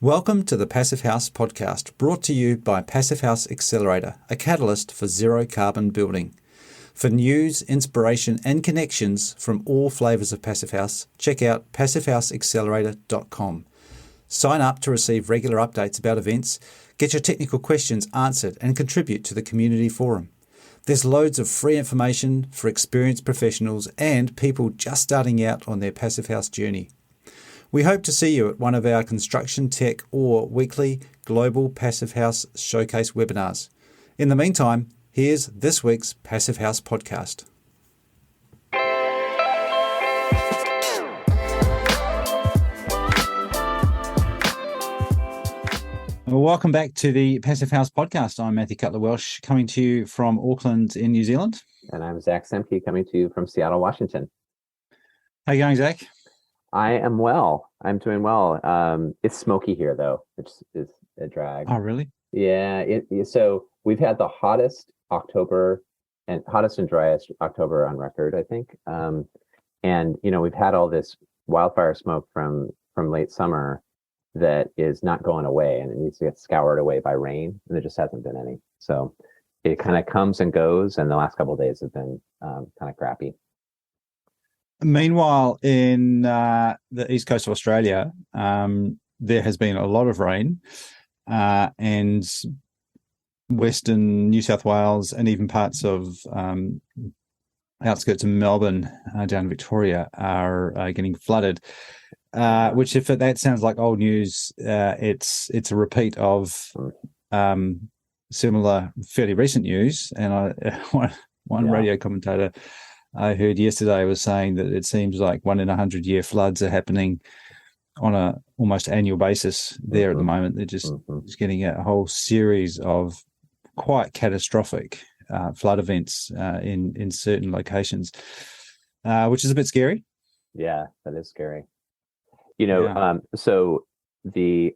Welcome to the Passive House podcast, brought to you by Passive House Accelerator, a catalyst for zero carbon building. For news, inspiration, and connections from all flavours of Passive House, check out passivehouseaccelerator.com. Sign up to receive regular updates about events, get your technical questions answered, and contribute to the community forum. There's loads of free information for experienced professionals and people just starting out on their Passive House journey. We hope to see you at one of our construction, tech, or weekly Global Passive House Showcase webinars. In the meantime, here's this week's Passive House podcast. Welcome back to the Passive House podcast. I'm Matthew Cutler-Welsh, coming to you from Auckland in New Zealand. And I'm Zach Semke, coming to you from Seattle, Washington. How are you going, Zach? I am well. I'm doing well. It's smoky here, though, which is a drag. Oh, really? Yeah. So we've had the hottest October and driest October on record, I think. And we've had all this wildfire smoke from late summer that is not going away, and it needs to get scoured away by rain, and there just hasn't been any. So it kind of comes and goes, and the last couple of days have been kind of crappy. Meanwhile, in the east coast of Australia, there has been a lot of rain, and western New South Wales and even parts of outskirts of Melbourne down in Victoria are getting flooded. Which, if that sounds like old news, it's a repeat of similar, fairly recent news. And one radio commentator I heard yesterday was saying that it seems like 1 in 100-year floods are happening on a almost annual basis there at the moment. They're just getting a whole series of quite catastrophic flood events in certain locations, which is a bit scary. Yeah, that is scary. So the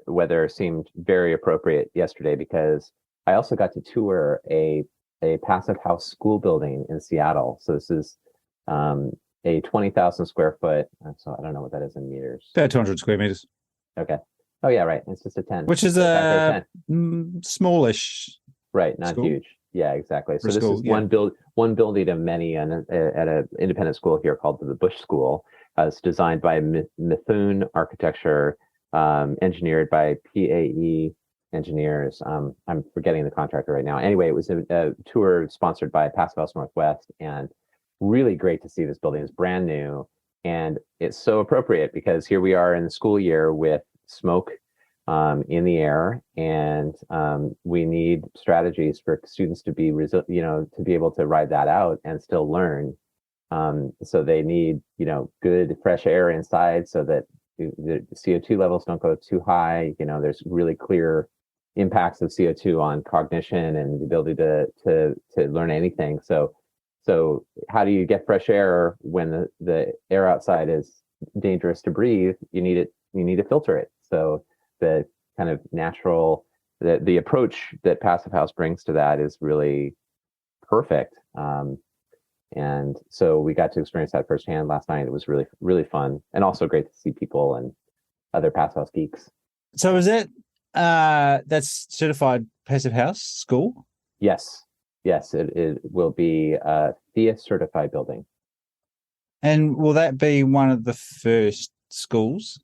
weather seemed very appropriate yesterday because I also got to tour a passive house school building in Seattle. So this is a 20,000 square foot. So I don't know what that is in meters. About 200 square meters. Okay. Oh yeah, right. It's just a 10. Which is a smallish. Right, not school. huge. Yeah, exactly. So this school, is one building of many at an independent school here called the Bush School. It's designed by Mithun Architecture, engineered by PAE engineers. I'm forgetting the contractor right now. Anyway, it was a tour sponsored by Passive House Northwest, and really great to see this building. It's brand new, and it's so appropriate because here we are in the school year with smoke in the air, and we need strategies for students to be to be able to ride that out and still learn. So they need good fresh air inside so that the CO2 levels don't go too high. There's really clear impacts of CO2 on cognition and the ability to learn anything. So how do you get fresh air when the air outside is dangerous to breathe? You need to filter it. So the kind of natural, the approach that Passive House brings to that is really perfect. And so we got to experience that firsthand last night. It was really, really fun, and also great to see people and other Passive House geeks. So is that that's certified Passive House school? Yes, it will be a THEA certified building. And will that be one of the first schools?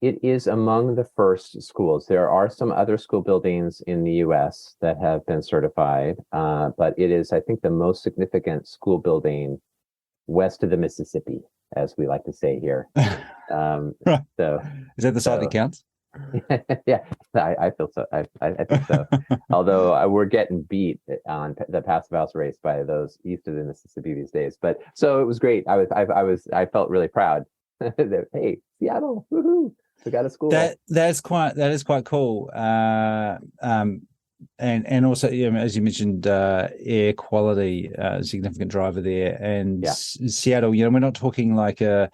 It is among the first schools. There are some other school buildings in the U.S. that have been certified, but it is, I think, the most significant school building west of the Mississippi, as we like to say here. Right. So, is that the side that counts? Yeah, I feel so. I think so. Although we're getting beat on the Passive House race by those east of the Mississippi these days. But so it was great. I felt really proud that, hey, Seattle, woohoo! We got a school. That is quite cool. And also, as you mentioned, air quality, significant driver there. And Seattle, we're not talking like a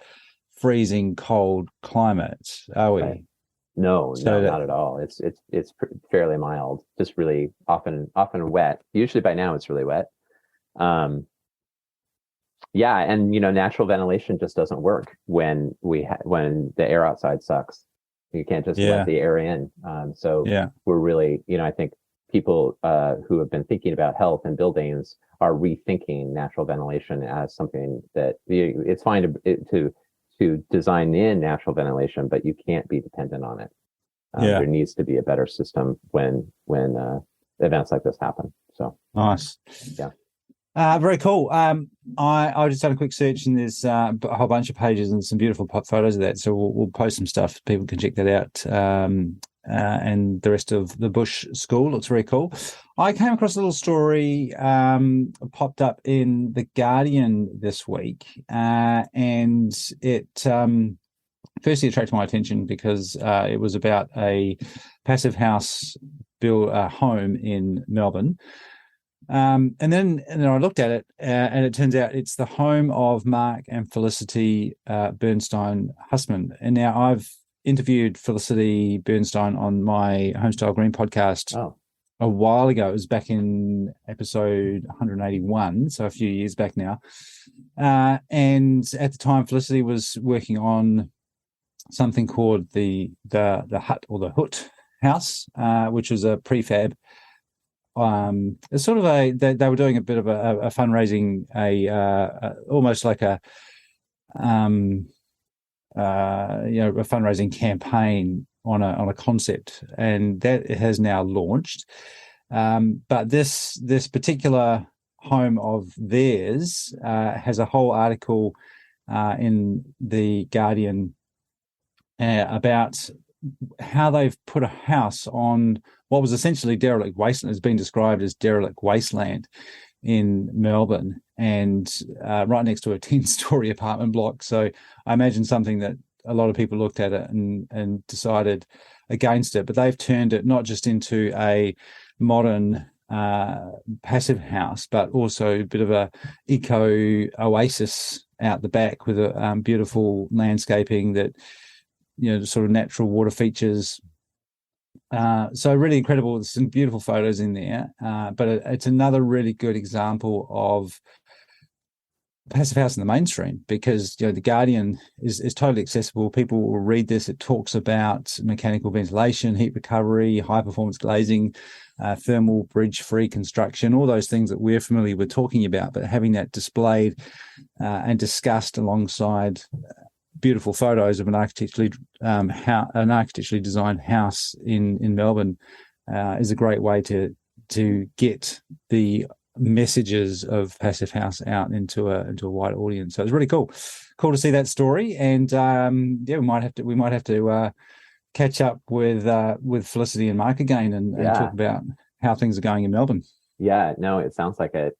freezing cold climate, are we? Right. No, not at all. It's fairly mild, just really often wet. Usually by now it's really wet. Yeah, and natural ventilation just doesn't work when the air outside sucks. You can't just let Yeah, the air in. So yeah, we're really, I think people who have been thinking about health and buildings are rethinking natural ventilation as something that it's fine to design in natural ventilation, but you can't be dependent on it. yeah. There needs to be a better system when events like this happen. So Nice. yeah. Very cool. I just done a quick search and there's a whole bunch of pages and some beautiful photos of that. So we'll post some stuff. People can check that out. And the rest of the Bush School looks very cool. I came across a little story popped up in The Guardian this week. And it firstly attracted my attention because it was about a passive house home in Melbourne. And then I looked at it, and it turns out it's the home of Mark and Felicity Bernstein Hussman. And now I've interviewed Felicity Bernstein on my Homestyle Green podcast a while ago. It was back in episode 181, so a few years back now. And at the time, Felicity was working on something called the hut or the hut house, which was a prefab. It's sort of they were doing a bit of a fundraising, almost like a a fundraising campaign on a concept, and that has now launched. But this particular home of theirs has a whole article in the Guardian about how they've put a house on what was essentially derelict wasteland. Has been described as derelict wasteland in Melbourne, and right next to a 10-story apartment block. So I imagine something that a lot of people looked at it and decided against it. But they've turned it not just into a modern passive house, but also a bit of a eco oasis out the back with a beautiful landscaping that, sort of natural water features. So really incredible. There's some beautiful photos in there, but it's another really good example of passive house in the mainstream, because the Guardian is totally accessible. People will read this. It talks about mechanical ventilation, heat recovery, high performance glazing, thermal bridge free construction, all those things that we're familiar with talking about, but having that displayed and discussed alongside beautiful photos of an architecturally designed house in Melbourne is a great way to get the messages of passive house out into a wider audience. So it's really cool to see that story. And we might have to catch up with Felicity and Mark again and talk about how things are going in Melbourne. Yeah, no, it sounds like it.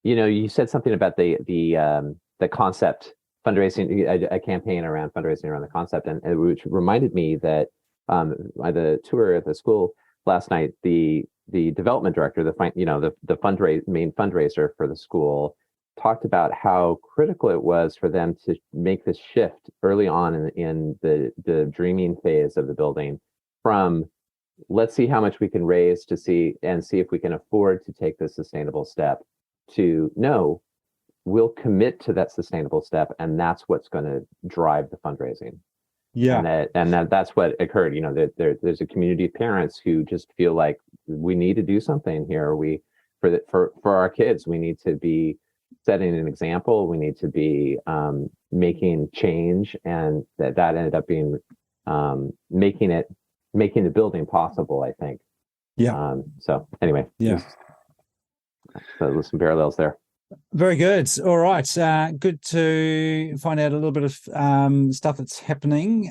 You said something about the concept fundraising, a campaign around fundraising around the concept, and which reminded me that by the tour at the school last night, the development director, the main fundraiser for the school, talked about how critical it was for them to make this shift early on in the dreaming phase of the building from let's see how much we can raise to see if we can afford to take this sustainable step to no, we'll commit to that sustainable step, and that's what's going to drive the fundraising. Yeah, and that's what occurred. There's a community of parents who just feel like we need to do something here. For our kids, we need to be setting an example. We need to be making change, and that ended up being making the building possible, I think. Yeah. So anyway, yeah. So there's some parallels there. Very good. All right. Good to find out a little bit of stuff that's happening.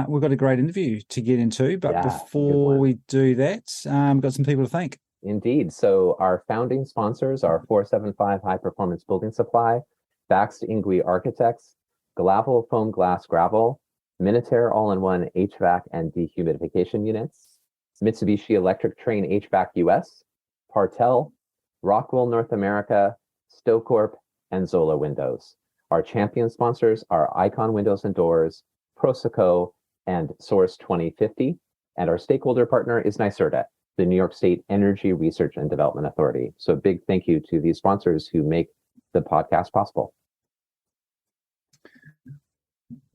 We've got a great interview to get into, but before we do that, we've got some people to thank. Indeed. So our founding sponsors are 475 High Performance Building Supply, Baxt Ingui Architects, Glavel Foam Glass Gravel, Minitaire All-in-One HVAC and Dehumidification Units, Mitsubishi Electric Train HVAC US, Partel, Rockwell North America, Stocorp, and Zola Windows. Our champion sponsors are Icon Windows and Doors, Proseco, and Source 2050. And our stakeholder partner is NYSERDA, the New York State Energy Research and Development Authority. So a big thank you to these sponsors who make the podcast possible.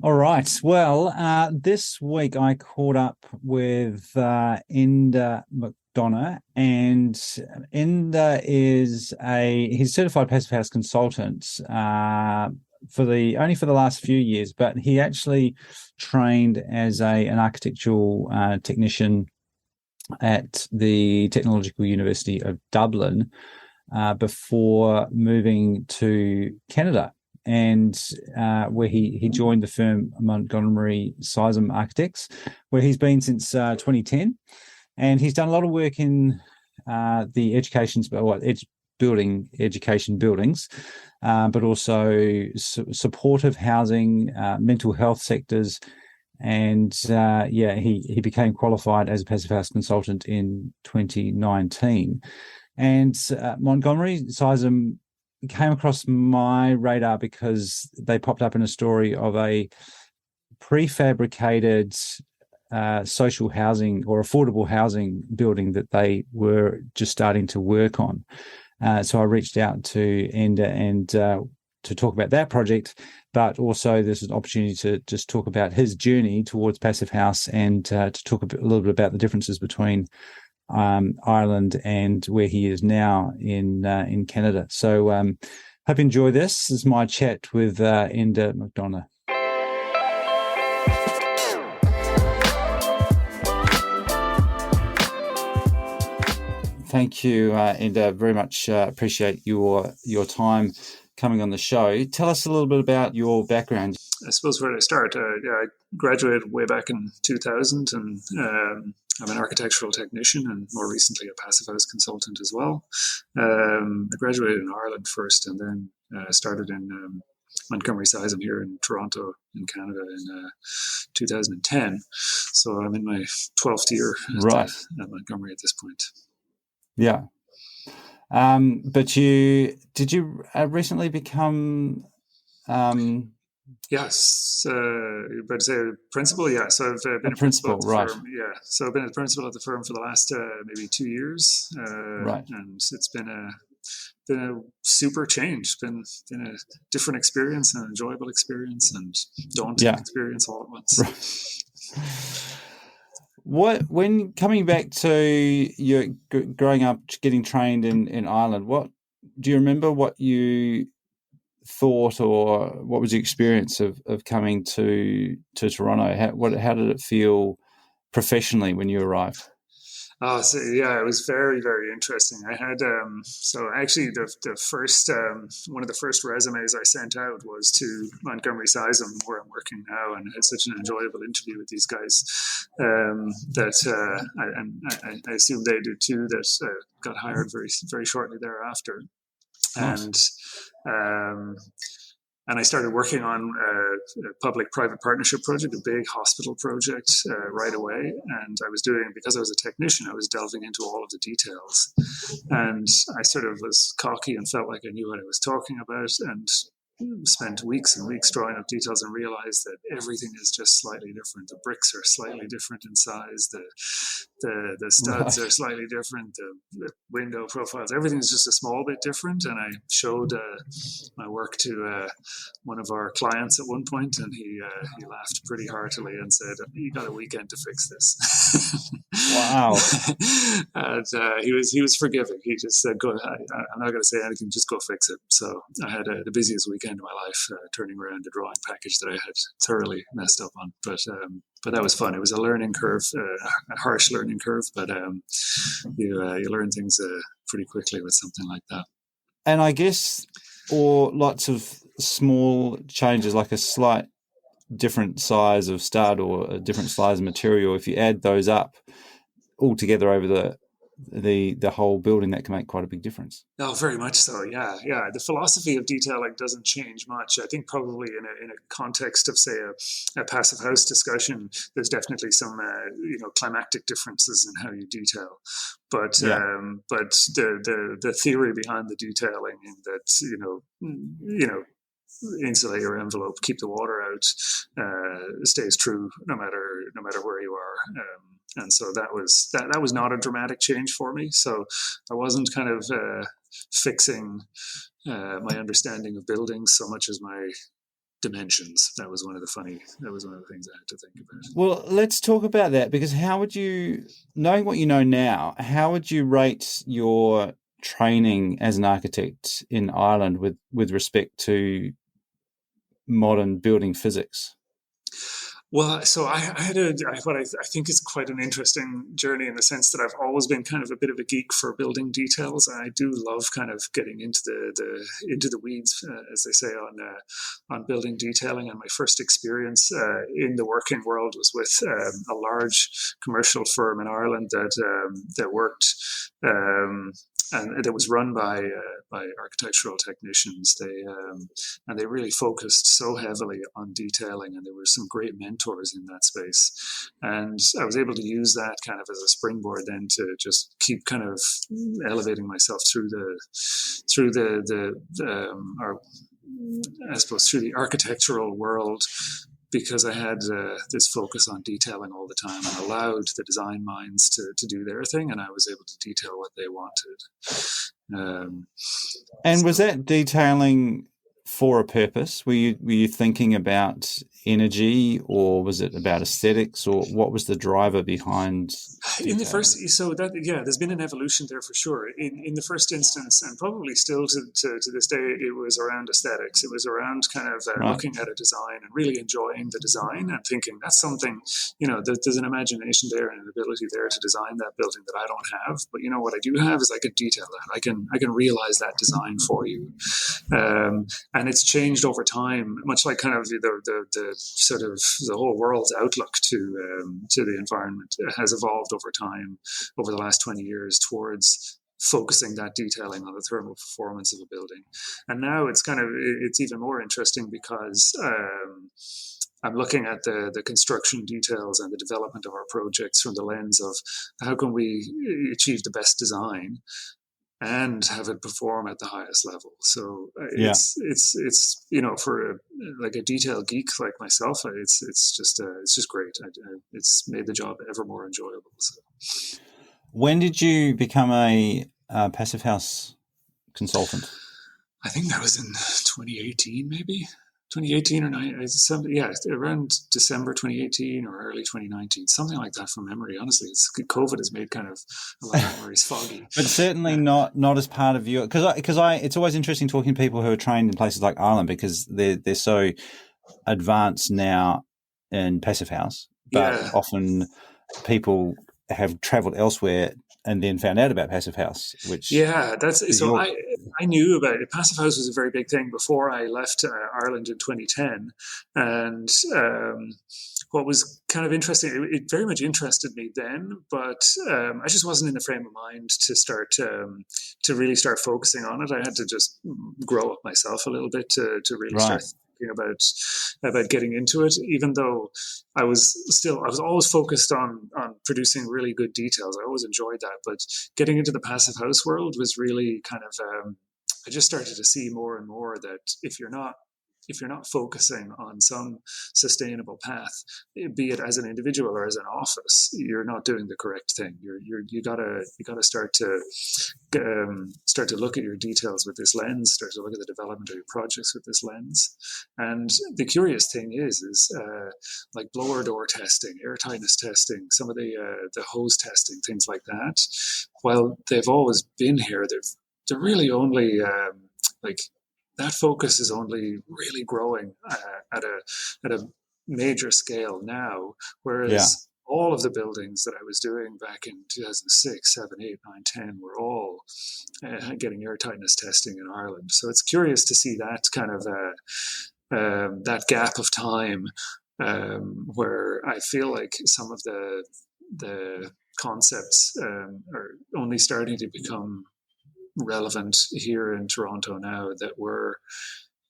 All right. Well, this week I caught up with Enda McDonagh, and Enda is he's certified passive house consultant for the last few years, but he actually trained as an architectural technician at the Technological University of Dublin before moving to Canada, and where he joined the firm Montgomery Sisam Architects, where he's been since 2010, and he's done a lot of work in the education buildings, but also supportive housing, mental health sectors. And he became qualified as a passive house consultant in 2019. And Montgomery Sisam came across my radar because they popped up in a story of a prefabricated social housing or affordable housing building that they were just starting to work on. So I reached out to Enda and to talk about that project, but also this is an opportunity to just talk about his journey towards passive house and to talk a little bit about the differences between Ireland and where he is now in Canada. So hope you enjoy this. This is my chat with Enda McDonagh. Thank you, Enda. Very much appreciate your time coming on the show. Tell us a little bit about your background. I suppose where did I start? I graduated way back in 2000, and I'm an architectural technician and more recently a passive house consultant as well. I graduated in Ireland first, and then started in Montgomery Sisam here in Toronto in Canada in 2010. So I'm in my 12th year at Montgomery at this point. Yeah. But did you recently become Yes, but principal. Yeah, so I've been a principal at the firm. Yeah, so I've been a principal at the firm for the last maybe 2 years. And it's been a super change. Been a different experience, an enjoyable experience, and daunting experience all at once. Right. When coming back to your growing up, getting trained in Ireland, what do you remember? What you thought, or what was your experience of coming to Toronto? How did it feel professionally when you arrived? Oh, so yeah, it was very, very interesting. I had so actually the first one of the first resumes I sent out was to Montgomery Sisam, where I'm working now, and I had such an enjoyable interview with these guys that I assume they did too. That got hired very, very shortly thereafter, nice. And I started working on a public-private partnership project, a big hospital project right away. And I was doing, because I was a technician, I was delving into all of the details. And I sort of was cocky and felt like I knew what I was talking about, and spent weeks and weeks drawing up details and realized that everything is just slightly different. The bricks are slightly different in size. The studs are slightly different. The window profiles, everything is just a small bit different. And I showed my work to one of our clients at one point, and he laughed pretty heartily and said, "You got a weekend to fix this." Wow. And he was forgiving. He just said, "Go ahead. I'm not going to say anything. Just go fix it." So I had the busiest weekend of my life turning around a drawing package that I had thoroughly messed up on. But that was fun. It was a learning curve, a harsh learning curve, but you learn things pretty quickly with something like that. And I guess, or lots of small changes, like a slight different size of stud or a different size of material, if you add those up all together over the whole building, that can make quite a big difference. Oh, very much so. Yeah. The philosophy of detailing doesn't change much. I think probably in a context of, say, a passive house discussion, there's definitely some climactic differences in how you detail. But the theory behind the detailing, in that insulate your envelope, keep the water out, stays true no matter where you are. And so that was not a dramatic change for me. So I wasn't kind of fixing my understanding of buildings so much as my dimensions. That was one of the things I had to think about. Well, let's talk about that, because how would you, knowing what you know now, how would you rate your training as an architect in Ireland with respect to modern building physics? Well, so I had what I think is quite an interesting journey in the sense that I've always been kind of a bit of a geek for building details. I do love kind of getting into the weeds, as they say, on building detailing. And my first experience in the working world was with a large commercial firm in Ireland that worked. And it was run by architectural technicians. They really focused so heavily on detailing, and there were some great mentors in that space. And I was able to use that kind of as a springboard then to just keep kind of elevating myself through the architectural world, because I had this focus on detailing all the time and allowed the design minds to do their thing, and I was able to detail what they wanted. And was that detailing for a purpose? Were you thinking about energy, or was it about aesthetics, or what was the driver behind detailing? In the first, so that there's been an evolution there for sure. In the first instance, and probably still to this day, it was around aesthetics. It was around kind of looking at a design and really enjoying the design and thinking that's something, there's an imagination there and an ability there to design that building that I don't have. But what I do have is I can detail that. I can realize that design for you. And it's changed over time, much like kind of the sort of the whole world's outlook to the environment has evolved over time, over the last 20 years, towards focusing that detailing on the thermal performance of a building. And now it's even more interesting because I'm looking at the construction details and the development of our projects from the lens of how can we achieve the best design and have it perform at the highest level. So it's for a detail geek like myself, it's just great. It's made the job ever more enjoyable. So. When did you become a Passive House consultant? I think that was in 2018, maybe. 2018 or around December 2018 or early 2019, something like that from memory. Honestly, COVID has made kind of a lot of memories foggy. But certainly not as part of your, because it's always interesting talking to people who are trained in places like Ireland, because they're so advanced now in Passive House, but often people have travelled elsewhere and then found out about Passive House, which I knew about it. Passive House was a very big thing before I left Ireland in 2010, and what was kind of interesting, it very much interested me then, but I just wasn't in the frame of mind to start to really start focusing on it. I had to just grow up myself a little bit to really start thinking about getting into it, even though I was always focused on producing really good details. I always enjoyed that, but getting into the Passive House world was really kind of I just started to see more and more that if you're not focusing on some sustainable path, be it as an individual or as an office, you're not doing the correct thing. You gotta start to look at your details with this lens, start to look at the development of your projects with this lens. And the curious thing is like blower door testing, air tightness testing, some of the hose testing, things like that. While they've always been here, they're really only that focus is only really growing at a major scale now, whereas all of the buildings that I was doing back in 2006, 7, 8, 9, 10 were all getting air tightness testing in Ireland. So it's curious to see that kind of that gap of time where I feel like some of the concepts are only starting to become relevant here in Toronto now that were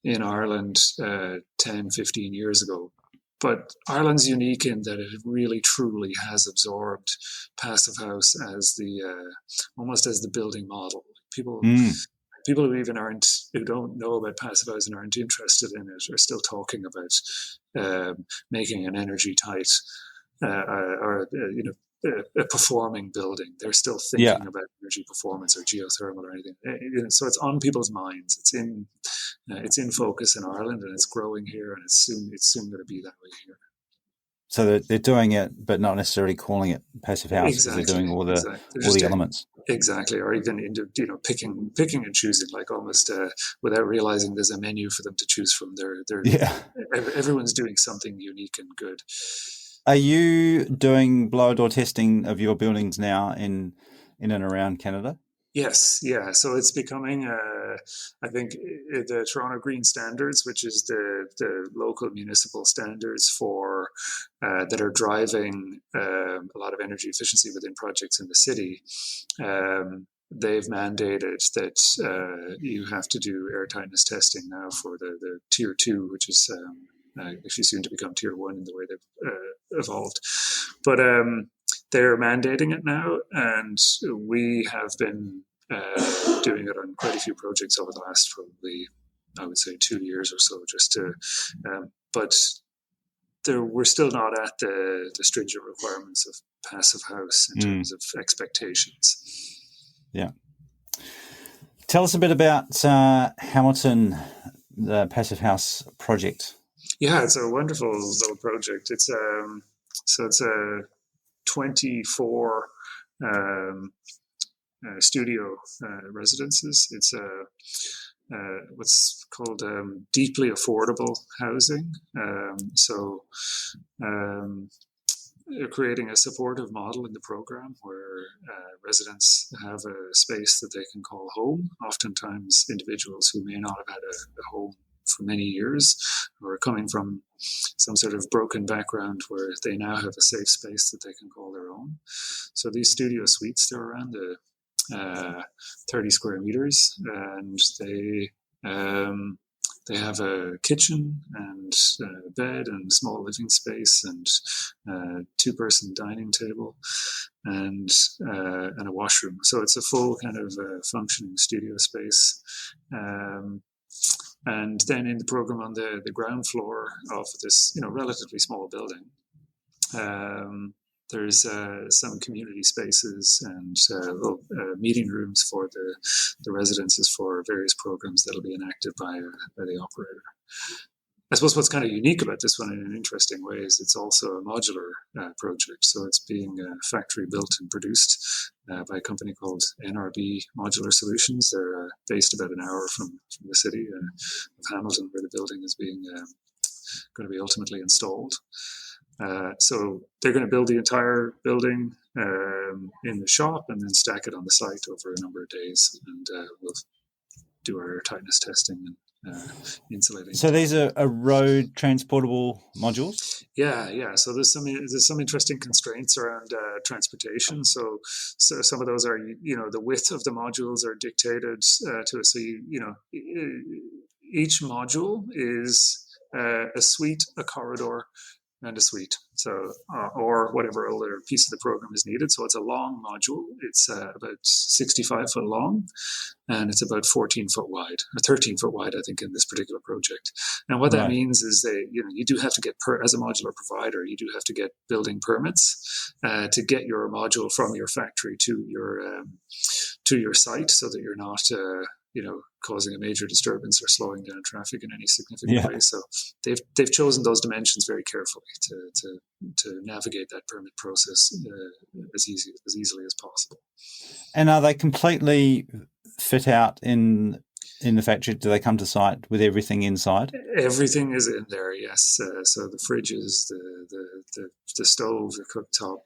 in Ireland 10, 15 years ago. But Ireland's unique in that it really truly has absorbed Passive House as almost as the building model. People who don't know about Passive House and aren't interested in it are still talking about making an energy tight a performing building. They're still thinking about energy performance or geothermal or anything. So it's on people's minds. It's in it's in focus in Ireland, and it's growing here, and it's soon going to be that way here. So they're doing it, but not necessarily calling it passive house, because Exactly. they're doing all the elements. Exactly, or even picking and choosing, like almost without realizing there's a menu for them to choose from. Everyone's doing something unique and good. Are you doing blower door testing of your buildings now in and around Canada? Yes, yeah. So it's becoming, I think, the Toronto Green Standards, which is the local municipal standards for that are driving a lot of energy efficiency within projects in the city. They've mandated that you have to do air tightness testing now for the Tier 2, which is actually soon to become Tier 1 in the way they've evolved. But they're mandating it now, and we have been doing it on quite a few projects over the last probably, I would say, 2 years or so, just to, but we're still not at the stringent requirements of passive house in terms of expectations. Yeah. Tell us a bit about Hamilton, the passive house project. Yeah, it's a wonderful little project. It's it's a 24 studio residences. It's what's called deeply affordable housing. They're creating a supportive model in the program where residents have a space that they can call home. Oftentimes, individuals who may not have had a home for many years, or are coming from some sort of broken background, where they now have a safe space that they can call their own. So these studio suites, they're around the 30 square meters, and they have a kitchen and a bed and a small living space and a two-person dining table and a washroom. So it's a full kind of functioning studio space. And then in the program on the ground floor of this, relatively small building, there's some community spaces and little meeting rooms for the residences for various programs that'll be enacted by the operator. I suppose what's kind of unique about this one in an interesting way is it's also a modular project. So it's being factory built and produced by a company called NRB Modular Solutions. They're based about an hour from the city of Hamilton, where the building is being going to be ultimately installed. So they're going to build the entire building in the shop and then stack it on the site over a number of days, and we'll do our tightness testing and insulating. So these are road transportable modules? Yeah. So there's some interesting constraints around transportation. So some of those are, the width of the modules are dictated to us. So each module is a suite, a corridor, and a suite. So, or whatever other piece of the program is needed. So it's a long module. It's about 65 foot long, and it's about 14 foot wide, or 13 foot wide, I think, in this particular project. And what that means is you do have to get, as a modular provider, you do have to get building permits to get your module from your factory to your site, so that you're not causing a major disturbance or slowing down traffic in any significant way. So they've chosen those dimensions very carefully to navigate that permit process as easily as possible. And are they completely fit out in the factory? Do they come to site with everything inside? Everything is in there, yes. So the fridges, the stove, the cooktop,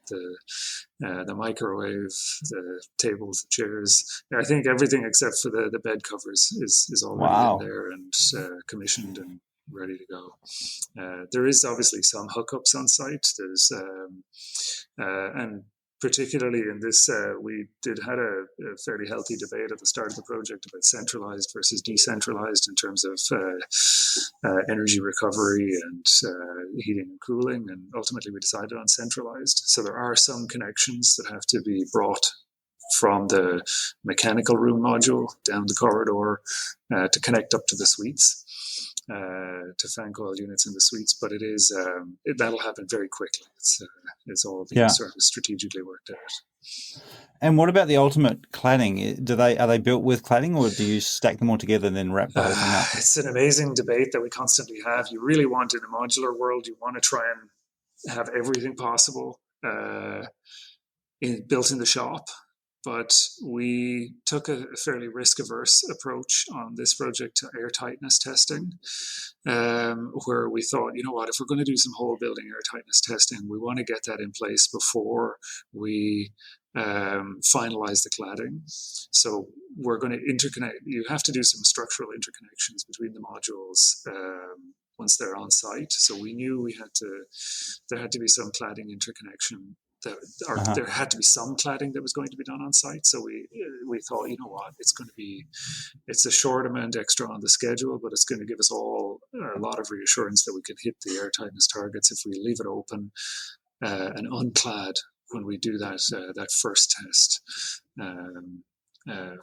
the microwave, the tables, the chairs. I think everything except for the bed covers is already in there and commissioned and ready to go. There is obviously some hookups on site. There's and particularly in this, we had a fairly healthy debate at the start of the project about centralized versus decentralized in terms of energy recovery and heating and cooling, and ultimately we decided on centralized. So there are some connections that have to be brought from the mechanical room module down the corridor to connect up to the suites. fan coil units in the suites, but it is that'll happen very quickly. It's all being Yeah. sort of strategically worked out. And what about the ultimate cladding? Are they built with cladding, or do you stack them all together and then wrap the whole thing up? It's an amazing debate that we constantly have. You really want, in a modular world, you want to try and have everything possible built in the shop. But we took a fairly risk-averse approach on this project to air tightness testing, where we thought, you know what, if we're going to do some whole building air tightness testing, we want to get that in place before we finalize the cladding. So we're going to interconnect. You have to do some structural interconnections between the modules once they're on site. So we knew there had to be some cladding interconnection. There had to be some cladding that was going to be done on site. So we thought, you know what, it's a short amount extra on the schedule, but it's going to give us all a lot of reassurance that we can hit the air tightness targets if we leave it open and unclad when we do that first test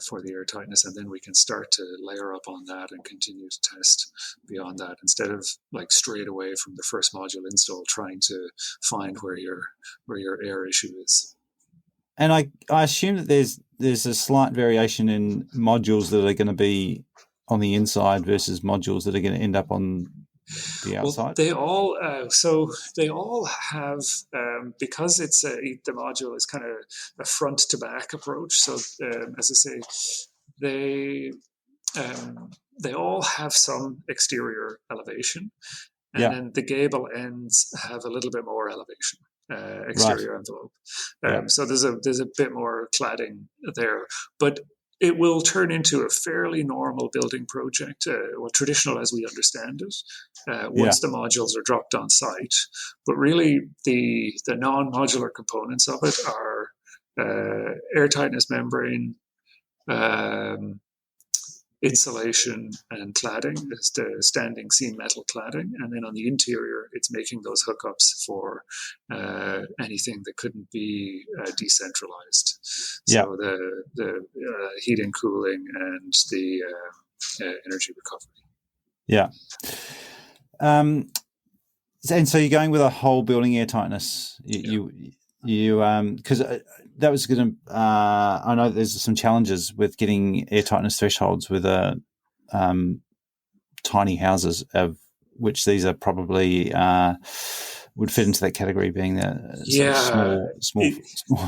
for the air tightness, and then we can start to layer up on that and continue to test beyond that, instead of like straight away from the first module install trying to find where your air issue is. And I assume that there's a slight variation in modules that are going to be on the inside versus modules that are going to end up on the outside. Well, they all have because the module is kind of a front to back approach. So as I say, they all have some exterior elevation, and then the gable ends have a little bit more elevation. Exterior envelope. So there's a bit more cladding there, but it will turn into a fairly normal building project, traditional as we understand it, once the modules are dropped on site. But really, the non-modular components of it are air tightness membrane, insulation, and cladding. It's the standing seam metal cladding, and then on the interior, it's making those hookups for anything that couldn't be decentralized. So the heating, cooling, and the energy recovery. Yeah. And so you're going with a whole building air tightness. You because that was going to. I know there's some challenges with getting air tightness thresholds with tiny houses, of which these are probably would fit into that category, being small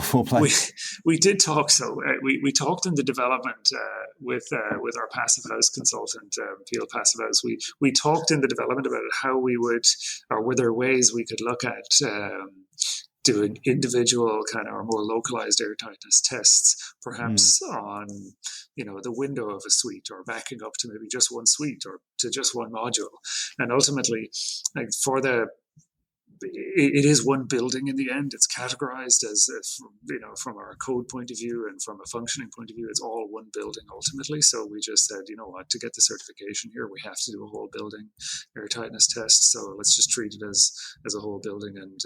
floor plates. We did talk. So we talked in the development with our passive house consultant, Peel Passive House. We talked in the development about how we would, or were there ways we could look at doing individual kind of or more localized air tightness tests, perhaps on the window of a suite, or backing up to maybe just one suite or to just one module, and ultimately, like it is one building in the end. It's categorized as from our code point of view and from a functioning point of view, it's all one building ultimately. So we just said, you know what, to get the certification here, we have to do a whole building air tightness test. So let's just treat it as a whole building, and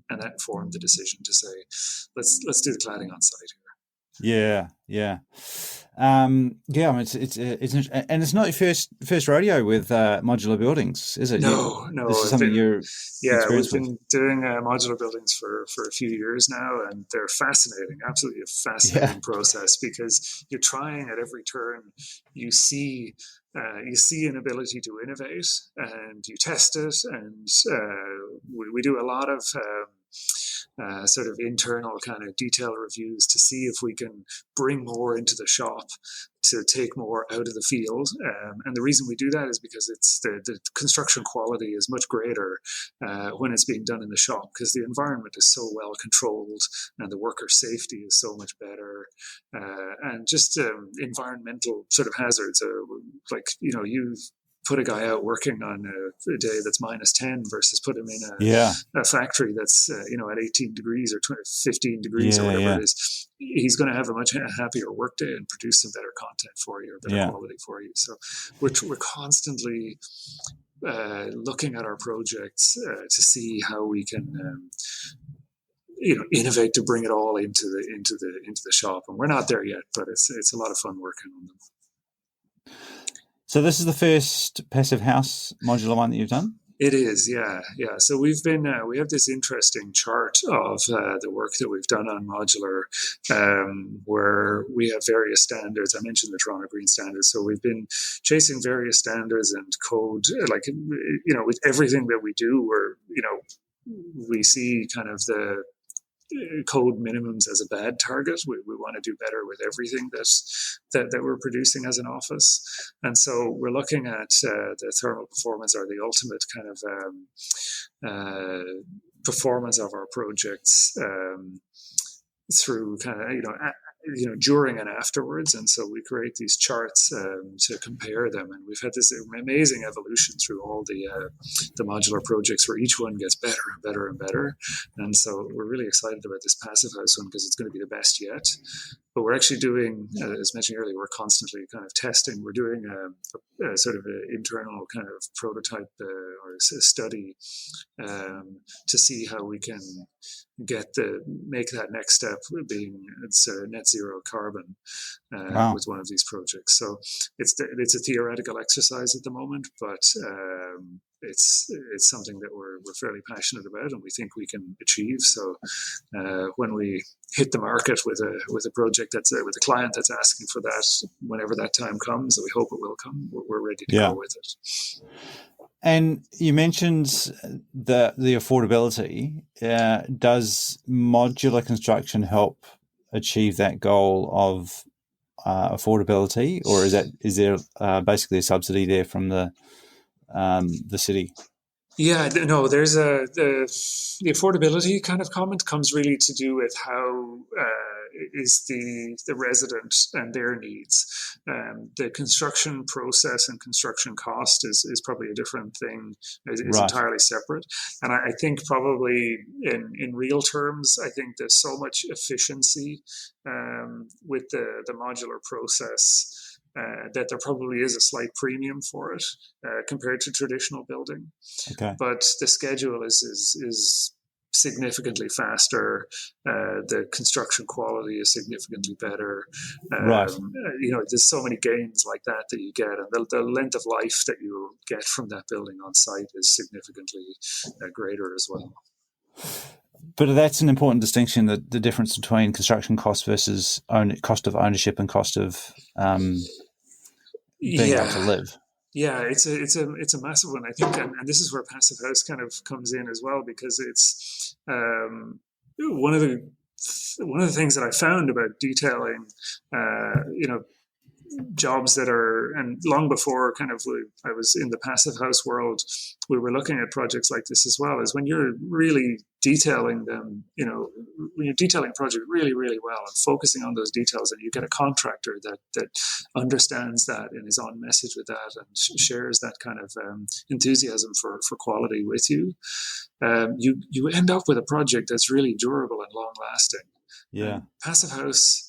that informed the decision to say, let's do the cladding on site here. Yeah. I mean, it's and it's not your first rodeo with modular buildings, is it? No. This is something you're we've been doing modular buildings for a few years now, and they're fascinating, absolutely a fascinating process, because you're trying at every turn. You see an ability to innovate, and you test it, and we do a lot of sort of internal kind of detail reviews to see if we can bring more into the shop to take more out of the field. And the reason we do that is because it's the construction quality is much greater when it's being done in the shop, because the environment is so well controlled and the worker safety is so much better. And just environmental sort of hazards, you put a guy out working on a day that's -10 versus put him in a factory that's at 18 degrees or 15 degrees or whatever it is. He's going to have a much happier work day and produce some better content for you, or better quality for you. So we're constantly looking at our projects to see how we can innovate to bring it all into the shop. And we're not there yet, but it's a lot of fun working on them. So this is the first passive house modular one that you've done? It is, yeah. So we've been, we have this interesting chart of the work that we've done on modular, where we have various standards. I mentioned the Toronto Green Standards. So we've been chasing various standards and code, like, with everything that we do, we see kind of the code minimums as a bad target. We want to do better with everything that we're producing as an office, and so we're looking at the thermal performance, or the ultimate kind of performance of our projects through kind of during and afterwards. And so we create these charts to compare them, and we've had this amazing evolution through all the modular projects, where each one gets better and better and better. And so we're really excited about this passive house one, because it's going to be the best yet. But we're actually doing, as mentioned earlier, we're constantly kind of testing. We're doing a sort of an internal kind of prototype or a study to see how we can make that next step, being it's net zero carbon with one of these projects. So it's a theoretical exercise at the moment, but it's something that we're fairly passionate about, and we think we can achieve. So when we hit the market with a project with a client that's asking for that, whenever that time comes, and we hope it will come, we're ready to go with it. And you mentioned the affordability. Does modular construction help achieve that goal of affordability, or is there basically a subsidy there from the city? Yeah, no, there's the affordability kind of comment comes really to do with how is the resident and their needs. The construction process and construction cost is probably a different thing. Is entirely separate. And I think probably in real terms, I think there's so much efficiency with the modular process that there probably is a slight premium for it compared to traditional building. Okay. But the schedule is significantly faster. The construction quality is significantly better. There's so many gains like that you get, and the length of life that you get from that building on site is significantly greater as well. But that's an important distinction, the difference between construction cost versus cost of ownership and cost of being able to live. Yeah, it's a massive one, I think, and this is where passive house kind of comes in as well, because it's one of the things that I found about detailing, jobs that are, and long before kind of I was in the passive house world, we were looking at projects like this as well, is when you're really detailing them, when you're detailing a project really, really well and focusing on those details, and you get a contractor that understands that and is on message with that and shares that kind of enthusiasm for quality with you, you end up with a project that's really durable and long lasting. Yeah. Passive house,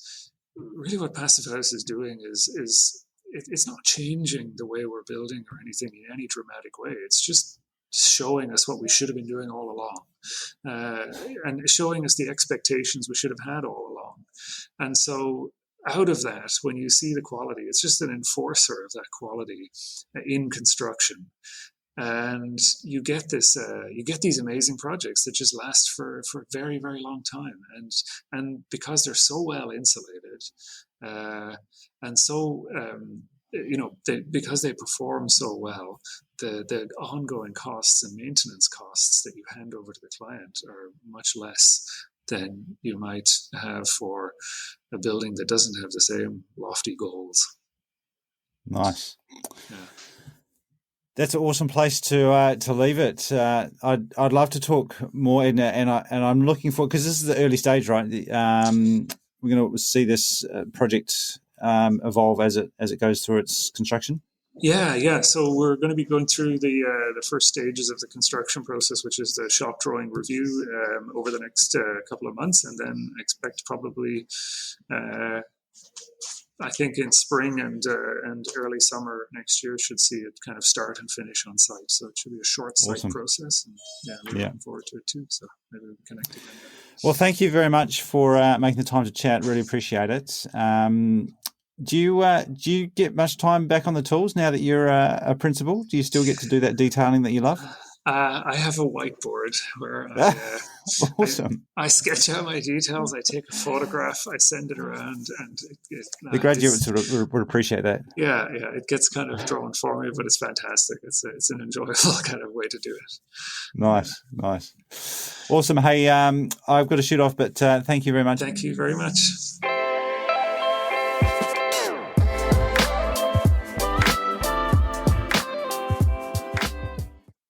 really what passive house is doing is it's not changing the way we're building or anything in any dramatic way. It's just showing us what we should have been doing all along, and showing us the expectations we should have had all along. And so out of that, when you see the quality, it's just an enforcer of that quality in construction. And you get these amazing projects that just last for a very, very long time, and because they're so well insulated, and so because they perform so well, the ongoing costs and maintenance costs that you hand over to the client are much less than you might have for a building that doesn't have the same lofty goals. Nice. Yeah. That's an awesome place to leave it. I'd love to talk more, Enda, and I'm looking for, because this is the early stage, right? We're going to see this project evolve as it goes through its construction. Yeah. So we're going to be going through the first stages of the construction process, which is the shop drawing review, over the next couple of months, and then expect probably. I think in spring and early summer next year should see it kind of start and finish on site. So it should be a short site process. And we're looking forward to it too. So maybe we'll connect again. Well, thank you very much for making the time to chat. Really appreciate it. Do you get much time back on the tools now that you're a principal? Do you still get to do that detailing that you love? I have a whiteboard where I, Awesome. I sketch out my details. I take a photograph, I send it around, and the graduates would appreciate that. Yeah, it gets kind of drawn for me, but it's fantastic. It's an enjoyable kind of way to do it. Nice. Awesome. Hey, I've got to shoot off, but thank you very much. Thank you very much.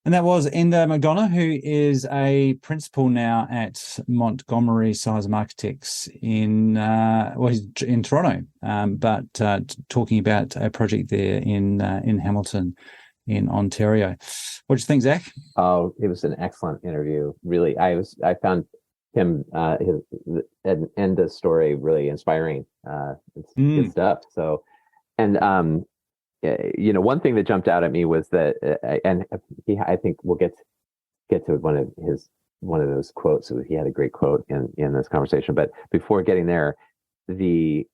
And that was Enda McDonagh, who is a principal now at Montgomery Sisam Architects he's in Toronto, but talking about a project there in Hamilton, in Ontario. What do you think, Zach? Oh, it was an excellent interview. Really, I found him Enda's story really inspiring. It's good stuff. So, and one thing that jumped out at me was that, I think we'll get to one of those quotes. So he had a great quote in this conversation. But before getting there, the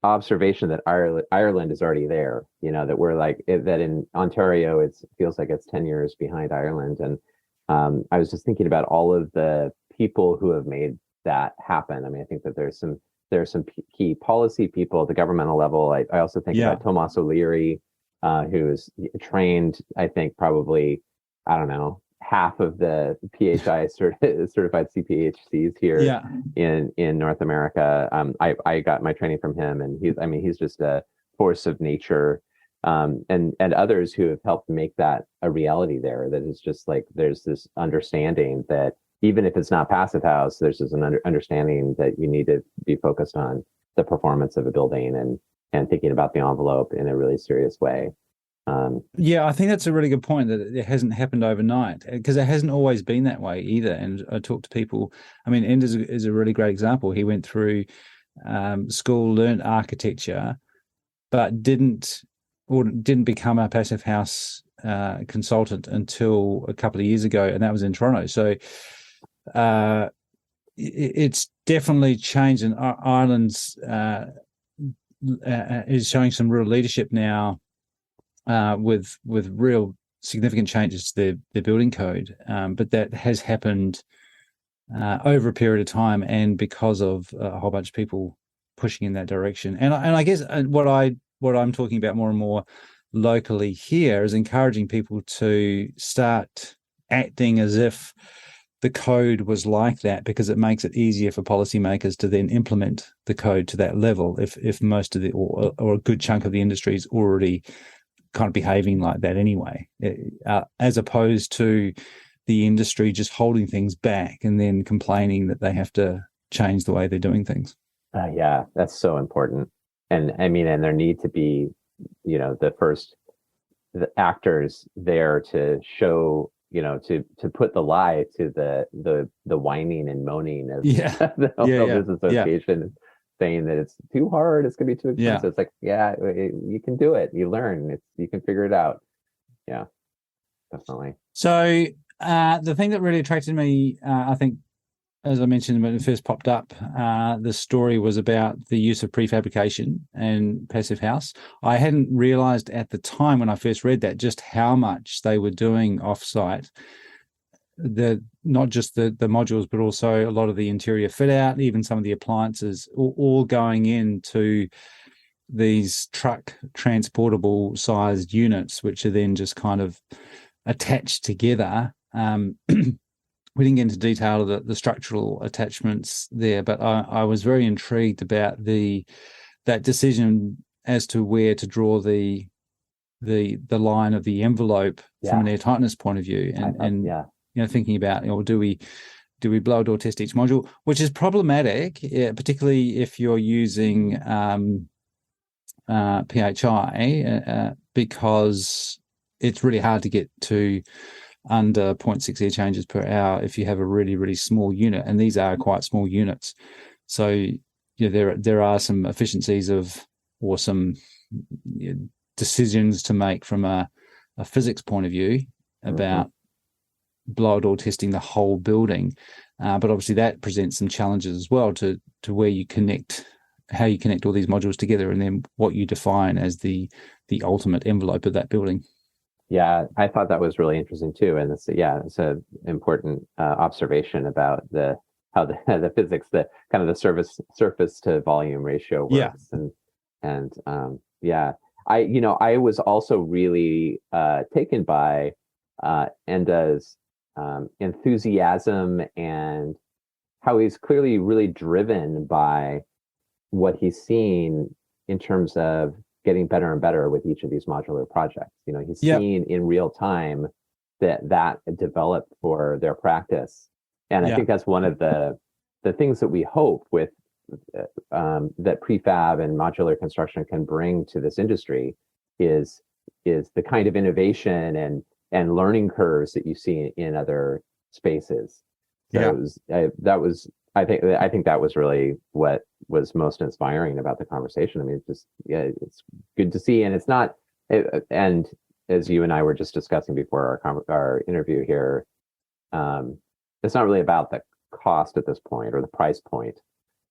observation that Ireland is already there. That we're that in Ontario it feels like it's 10 years behind Ireland. And I was just thinking about all of the people who have made that happen. I mean, I think that there's some key policy people at the governmental level. I also think about Tomas O'Leary, who's trained, I think, probably, I don't know, half of the PHI certified CPHCs here in North America. I got my training from him, and he's just a force of nature. And others who have helped make that a reality there. That is just there's this understanding that even if it's not passive house, there's this understanding that you need to be focused on the performance of a building and thinking about the envelope in a really serious way. I think that's a really good point, that it hasn't happened overnight, because it hasn't always been that way either. And I talk to people. I mean, Enda is a really great example. He went through school, learned architecture, but didn't become a passive house consultant until a couple of years ago, and that was in Toronto. So it's definitely changed, and Ireland's is showing some real leadership now with real significant changes to their building code. But that has happened over a period of time, and because of a whole bunch of people pushing in that direction. And I guess what I'm talking about more and more locally here is encouraging people to start acting as if the code was like that, because it makes it easier for policymakers to then implement the code to that level if most of the or a good chunk of the industry is already kind of behaving like that anyway, as opposed to the industry just holding things back and then complaining that they have to change the way they're doing things. That's so important. And I mean, and there need to be, the actors there to show, to put the lie to the whining and moaning of the Business Association, saying that it's too hard, it's going to be too expensive. It's you can do it. You learn. You can figure it out. Yeah, definitely. So the thing that really attracted me, I think, as I mentioned when it first popped up, the story was about the use of prefabrication and passive house. I hadn't realized at the time when I first read that just how much they were doing offsite. Not just the modules, but also a lot of the interior fit out, even some of the appliances, all going into these truck transportable sized units, which are then just kind of attached together. We didn't get into detail of the structural attachments there, but I was very intrigued about that decision as to where to draw the line of the envelope from an air tightness point of view, and thinking about, do we blower door test each module, which is problematic, particularly if you're using PHI, because it's really hard to get to under 0.6 air changes per hour if you have a really, really small unit, and these are quite small units. So there are some efficiencies or some decisions to make from a physics point of view about blower door testing the whole building, but obviously that presents some challenges as well to where you connect how you connect all these modules together, and then what you define as the ultimate envelope of that building. Yeah, I thought that was really interesting too, and it's an important observation about how the physics, the kind of the surface to volume ratio works, and I was also really taken by Enda's enthusiasm, and how he's clearly really driven by what he's seen in terms of getting better and better with each of these modular projects. He's seen in real time that develop for their practice. And I think that's one of the things that we hope with that prefab and modular construction can bring to this industry is the kind of innovation and learning curves that you see in other spaces. So I think that was really what was most inspiring about the conversation. I mean, it's good to see, and it's not. And as you and I were just discussing before our interview here, it's not really about the cost at this point or the price point,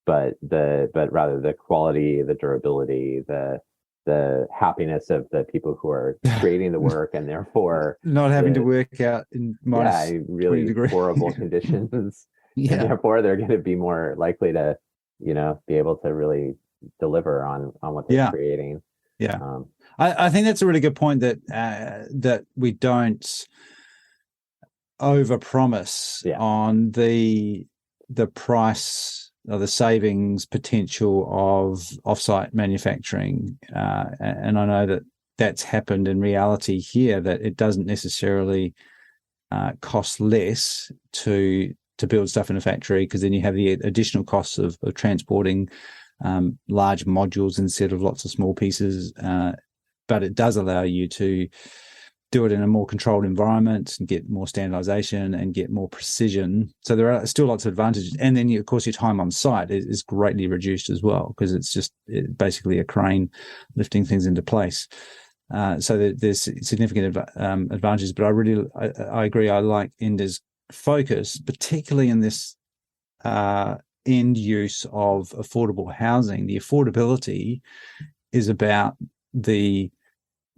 but rather the quality, the durability, the happiness of the people who are creating the work, and therefore not having to work out in minus really 20 degrees. horrible conditions. Yeah. And therefore they're going to be more likely to, be able to really deliver on what they're creating. Yeah. I think that's a really good point, that we don't overpromise on the price or the savings potential of offsite manufacturing. And I know that that's happened in reality here, that it doesn't necessarily cost less to build stuff in a factory, because then you have the additional costs of transporting large modules instead of lots of small pieces. But it does allow you to do it in a more controlled environment and get more standardization and get more precision. So there are still lots of advantages. And then, of course, your time on site is greatly reduced as well, because it's just basically a crane lifting things into place. So there's significant advantages. But I agree. I like Enda's focus, particularly in this end use of affordable housing. The affordability is about the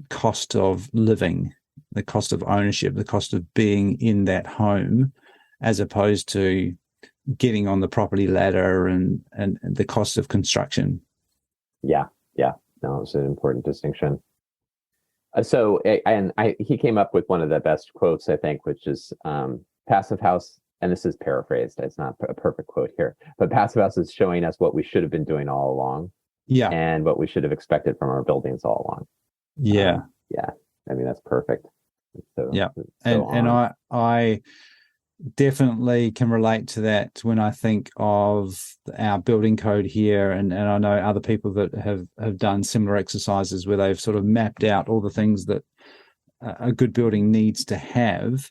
cost of living, the cost of ownership, the cost of being in that home, as opposed to getting on the property ladder and the cost of construction. Yeah. No, it's an important distinction. He came up with one of the best quotes, I think, which is Passive House, and this is paraphrased, it's not a perfect quote here, but Passive House is showing us what we should have been doing all along, and what we should have expected from our buildings all along. I mean, that's perfect. I definitely can relate to that when I think of our building code here, and I know other people that have done similar exercises where they've sort of mapped out all the things that a good building needs to have.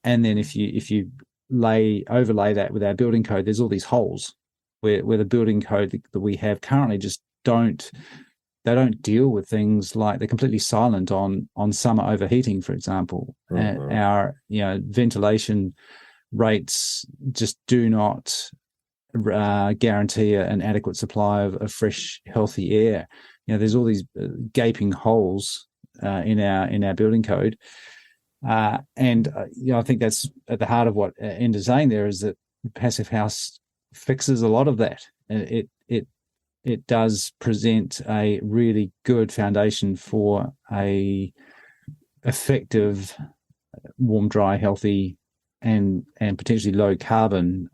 And then if you overlay that with our building code, there's all these holes where the building code that we have currently just don't deal with things like, they're completely silent on summer overheating, for example. Mm-hmm. Our ventilation rates just do not guarantee an adequate supply of fresh, healthy air. There's all these gaping holes in our building code. I think that's at the heart of what Enda's saying there, is that Passive House fixes a lot of that. It does present a really good foundation for a effective, warm, dry, healthy, and potentially low carbon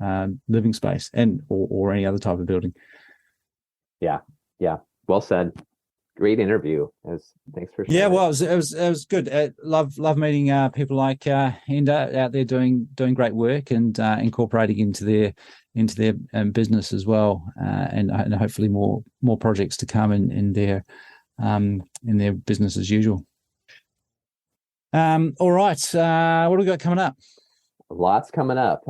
living space, or any other type of building. Yeah. Well said. Great interview. Thanks for sharing. Yeah, well, it was good. Love meeting people like Enda out there doing great work and incorporating into their business as well, and hopefully more projects to come in their business as usual. All right, what do we got coming up? Lots coming up.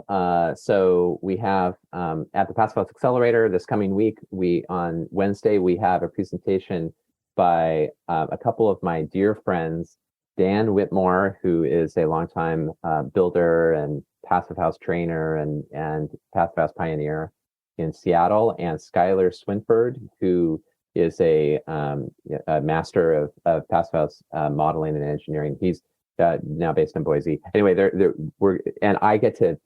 So we have at the Passive House Accelerator this coming week. On Wednesday we have a presentation by a couple of my dear friends, Dan Whitmore, who is a longtime builder and Passive House trainer and Passive House pioneer, in Seattle, and Skylar Swinford, who is a master of passive house modeling and engineering. He's now based in Boise. Anyway, I get to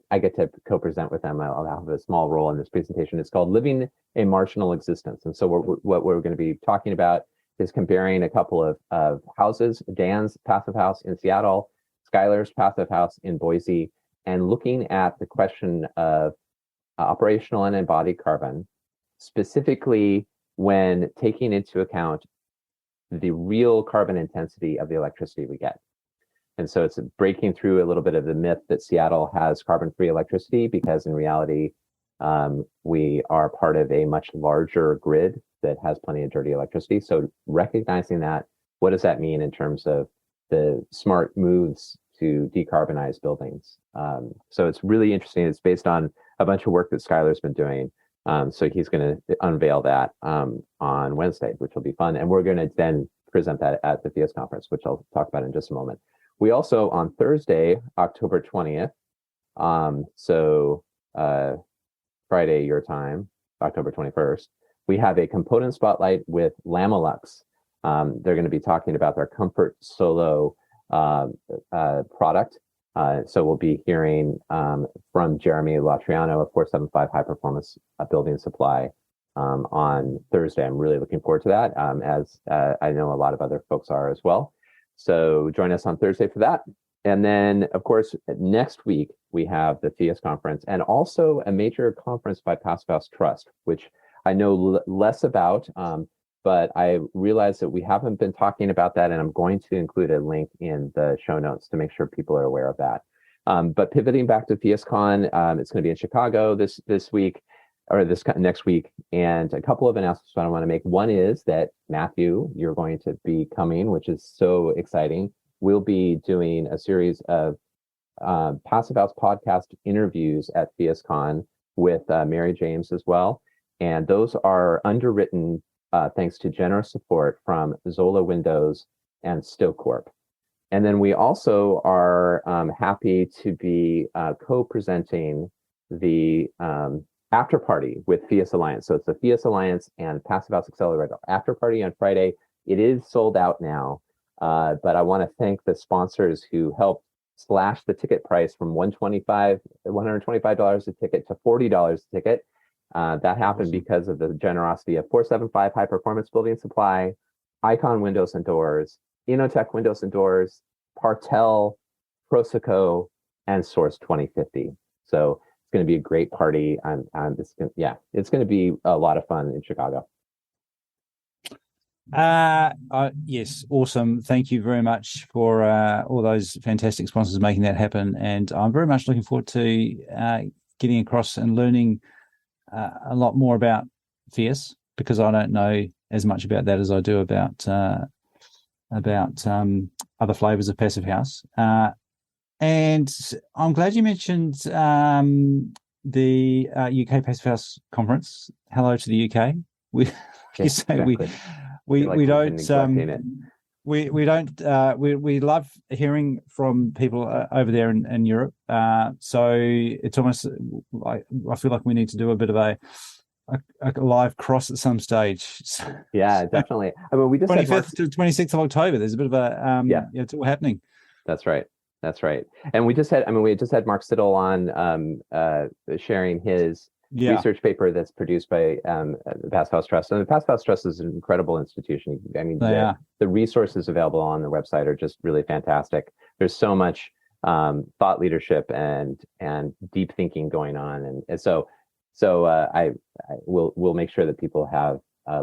co-present with them. I'll have a small role in this presentation. It's called "Living a Marginal Existence," and so what we're going to be talking about is comparing a couple of houses: Dan's passive house in Seattle, Skylar's passive house in Boise, and looking at the question of operational and embodied carbon, specifically when taking into account the real carbon intensity of the electricity we get. And so it's breaking through a little bit of the myth that Seattle has carbon-free electricity, because in reality, we are part of a much larger grid that has plenty of dirty electricity. So recognizing that, what does that mean in terms of the smart moves to decarbonize buildings? So it's really interesting. It's based on a bunch of work that Skylar's been doing. So he's going to unveil that on Wednesday, which will be fun. And we're going to then present that at the FIAS conference, which I'll talk about in just a moment. We also, on Thursday, October 20th, Friday your time, October 21st, we have a component spotlight with Lamilux. They're going to be talking about their Comfort Solo product. So we'll be hearing from Jeremy Latriano of 475 High Performance Building Supply on Thursday. I'm really looking forward to that, as I know a lot of other folks are as well. So join us on Thursday for that. And then, of course, next week, we have the FIAS conference and also a major conference by Passive House Trust, which I know less about, but I realize that we haven't been talking about that, and I'm going to include a link in the show notes to make sure people are aware of that. But pivoting back to FIASCon, it's going to be in Chicago this week, or this next week, and a couple of announcements that I want to make. One is that, Matthew, you're going to be coming, which is so exciting. We'll be doing a series of Passive House podcast interviews at FIASCon with Mary James as well. And those are underwritten thanks to generous support from Zola Windows and Stillcorp. And then we also are happy to be co-presenting the after party with FIAS Alliance. So it's the FIAS Alliance and Passive House Accelerator after party on Friday. It is sold out now, but I want to thank the sponsors who helped slash the ticket price from $125 a ticket to $40 a ticket. That happened because of the generosity of 475 High Performance Building Supply, Icon Windows and Doors, Inotech Windows and Doors, Partel, Proseco, and Source 2050. So it's going to be a great party. It's going to be a lot of fun in Chicago. Yes, awesome. Thank you very much for all those fantastic sponsors making that happen. And I'm very much looking forward to getting across and learning a lot more about FIAS, because I don't know as much about that as I do about other flavors of Passive House. And I'm glad you mentioned the UK Passive House conference. Hello to the UK. We love hearing from people over there in Europe. So it's almost like I feel like we need to do a bit of a live cross at some stage. Yeah, definitely. I mean, we just 25th to 26th of October. There's a bit of a it's all happening. That's right. And we just had Mark Siddle on sharing his research paper that's produced by the Passive House Trust. And the Passive House Trust is an incredible institution. I mean, the resources available on their website are just really fantastic. There's so much thought leadership and deep thinking going on, and so I will make sure that people have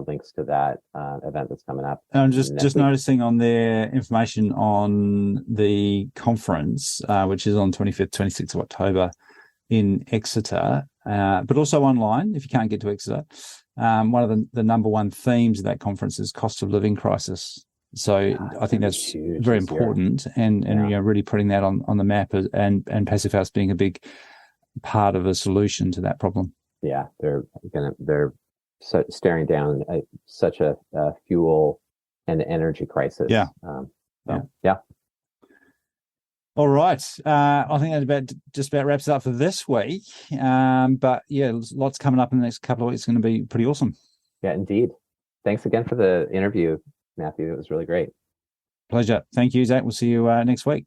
links to that event that's coming up. And I'm just noticing on their information on the conference, which is on 25th, 26th of October in Exeter, but also online if you can't get to Exeter. One of the number one themes of that conference is cost of living crisis. So I think that's very important, and really putting that on the map, and Passive House being a big part of a solution to that problem. Yeah, they're staring down such a fuel and energy crisis. Yeah. All right. I think that just about wraps it up for this week. But yeah, lots coming up in the next couple of weeks. It's going to be pretty awesome. Yeah, indeed. Thanks again for the interview, Matthew. It was really great. Pleasure. Thank you, Zach. We'll see you next week.